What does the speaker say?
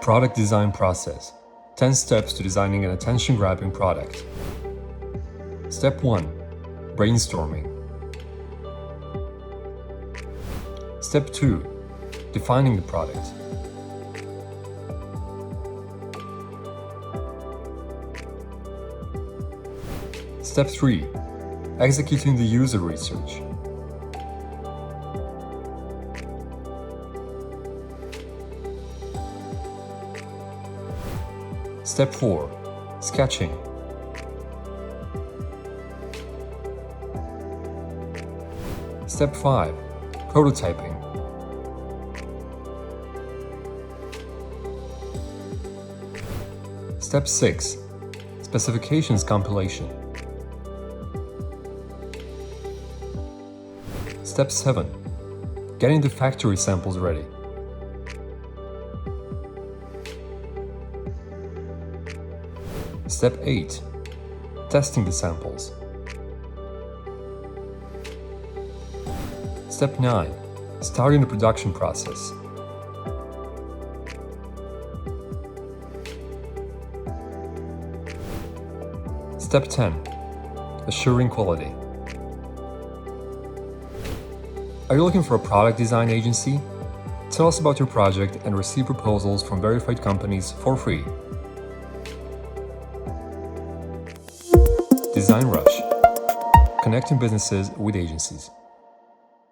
Product design process. 10 steps to designing an attention-grabbing product. Step 1. Brainstorming. Step 2. Defining the product. Step 3. Executing the user research. Step 4. Sketching. Step 5. Prototyping. Step 6. Specifications compilation. Step 7. Getting the factory samples ready. Step 8. Testing the samples. Step 9. Starting the production process. Step 10. Assuring quality. Are you looking for a product design agency? Tell us about your project and receive proposals from verified companies for free. DesignRush, connecting businesses with agencies.